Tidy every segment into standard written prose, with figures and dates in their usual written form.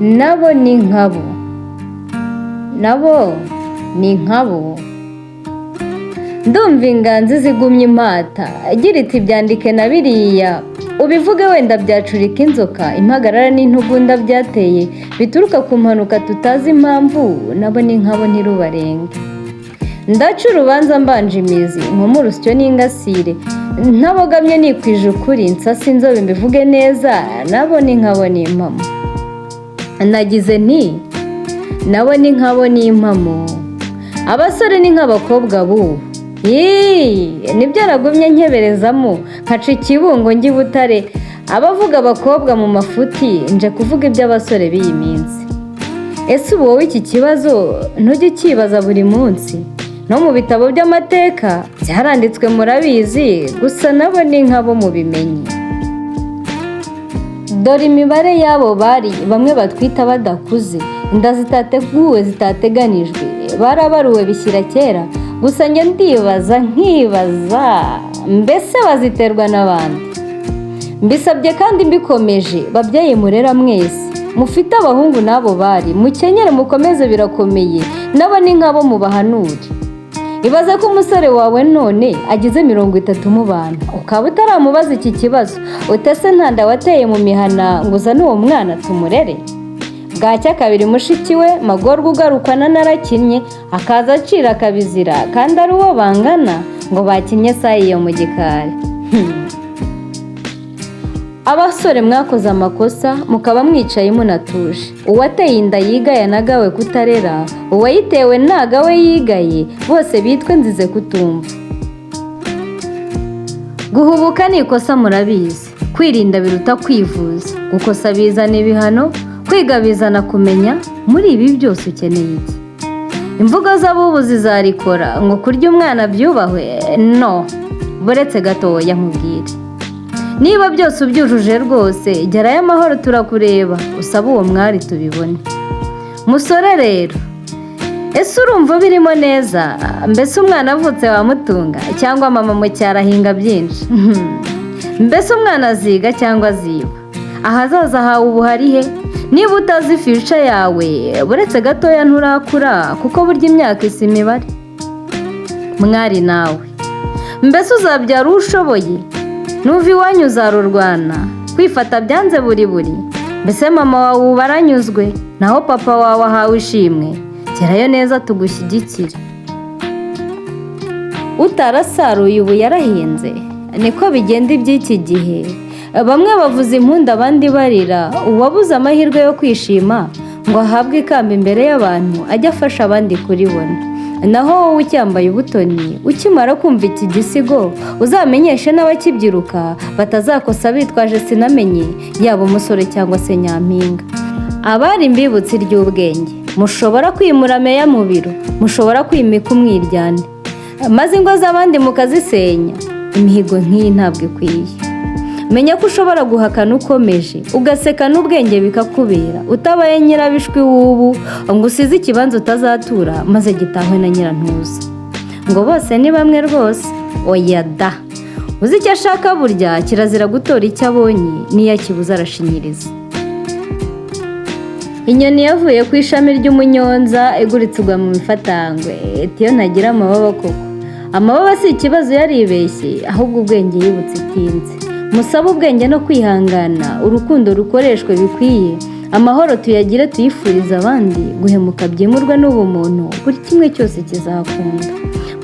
Nabo ni Nkabo. Nabo ni Nkabo. Ndumva inganzi zigumye impata, agira iti byandike na biriya, ubivuge wenda byacurika inzoka, impagarara n'intugunda byateye, bituruka ku mpanuka tutazi impamvu, nabo ni Nkabo ntirubarenge. Ndaca urubanza mbanje imizi, nkomu urusyo n'ingasire, ntabogamye nikwije ukuri, nsasa inzobe mbivuge neza, nabo ni Nkabo ni impamo. Nagize nti, nabo ni Nkabo ni impamo. Abasore ni nk'abakobwa bubu. Nibyo aragumye nkeberezamo, nkaca ikibungo njye Butare, abavuga abakobwa mu mafuti, nje kuvuga iby'abasore b'iyi minsi. Ese ubu wowe iki kibazo ntujye ukibaza buri munsi? No mu bitabo by'amateka byaranditswe murabizi, gusa nabo ni Nkabo mubimenye. Dore imibare y'abo bari bamwe batwita badakuze, inda zitateguwe zitateganijwe, barabaruwe bishyira kera, gusa njye ndibaza nkibaza, mbese baziterwa n'abandi? Mbisabye kandi mbikomeje, babyaye murera mwese, mufite abahungu n'abo bari, mukenyere mukomeze birakomeye, nabo ni Nkabo mubahanure. Ibaze ko umusore wawe none agize 30 mu bana, ukaba utaramubaza iki kibazo, utese ntanda wateye mu mihana ngo uzane uwo mwana tumurere? Bwacya kabiri mushiki we magorwa ugarukana narakinnye, akaza acira akabizira, kandi ari uwo bangana ngo bakinnye saa iyo mu gikari. Abasore mwakoze amakosa, mukaba mwicaye munatuje. Uwateye inda yigaye nagawe kutarera, uwayitewe nagawe yigaye, bose bitwe nzize kutumva. Guhubuka ni ikosa murabizi, kwirinda biruta kwivuza, gukosa bizana ibihano, kwiga bizana kumenya. Muri ibi byose ukeneye iki? Imvugo z'abubu zizarikora ngo kurya umwana byubahwe? No, buretse gatoya nkubwire. Niba byose ubyujuje rwose, gerayo amahoro turakureba, usaba uwo mwari tubibone. Musore rero, ese urumva birimo neza? Mbese umwana avutse wamutunga, cyangwa mama mu cyaro ahinga byinshi? Mbese umwana aziga cyangwa aziba? Ahazaza hawe ubu hari he? Niba utazi future yawe, buretse gatoya nturakura, kuko burya imyaka isa imibare. Mwari nawe, mbese uzabyara ushoboye? Nuva iwanyu uzarurwana, kwifata byanze buri. Mbese mama wawe ubu aranyuzwe, naho papa wawe ahawe ishimwe? Gerayo neza tugushyigikire. Utarasaruye ubu yarahinze, niko bigenda iby'iki gihe. Bamwe bavuza impundu abandi barira, uwabuze amahirwe yo kwishima ngo ahabwe ikamba imbere y'abantu, ajya afasha abandi kuribona. Naho wowe ucyambaye ubutoni, ukimara kumva iki gisigo, uzamenyeshe n'abakibyiruka batazakosa bitwaje sinamenye, yaba umusore cyangwa se nyampinga. Abari mbibutse iry'ubwenge, mushobora kwimura meya mu biro, mushobora kwimika umwiryane, maze ingo z'abandi mukazisenya. Imihigo nk'iyi ntabwo ikwiye. Menya ko ushobora guhakana ukomeje, ugaseka n'ubwenge bikakubera, utabaye nyirabishwi w'ubu ngo usize ikibanza utazatura, maze gitahwe na nyirantuza. Ngo bose ni bamwe rwose? Oya da! Uzi icyo ashaka burya, kirazira gutora icyo abonye, n'iyo akibuza arashinyiriza. Inyoni yavuye ku ishami ry'umunyonza, iguritse igwa mu mifatangwe, itiyo ntagira amababa koko. Amababa si ikibazo yaribeshye, ahubwo ubwenge yibutse itinze. Musaba ubwenge no kwihangana, urukundo rukoreshwe bikwiye, amahoro tuyagire tuyifuriza abandi, guhemuka byimurwe n'ubumuntu, buri kimwe cyose kizakunda.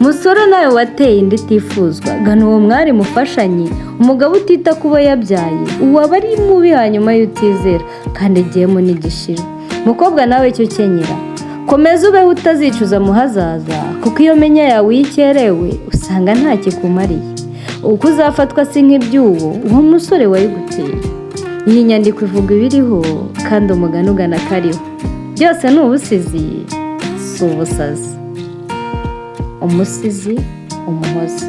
Musore nawe wateye inda itifuzwa, gana uwo mwari mufashanye, umugabo utita kuba yabyaye, uwaba ari mubi hanyuma y'utizera, kandi igihemu n'igishira. Mukobwa nawe cyo kenyera, komeza ubeho utazicuza mu hazaza, kuko iyo menya yawe uyikerewe usanga nta kikumariye. Uko uzafatwa si nk'iby'uwo, uwo musore wayiguteye. Iyi nyandiko ivuga ibiriho, kandi umugani ugana kariho. Byose ni ubusizi, si ubusazi. Umusizi Umuhoza.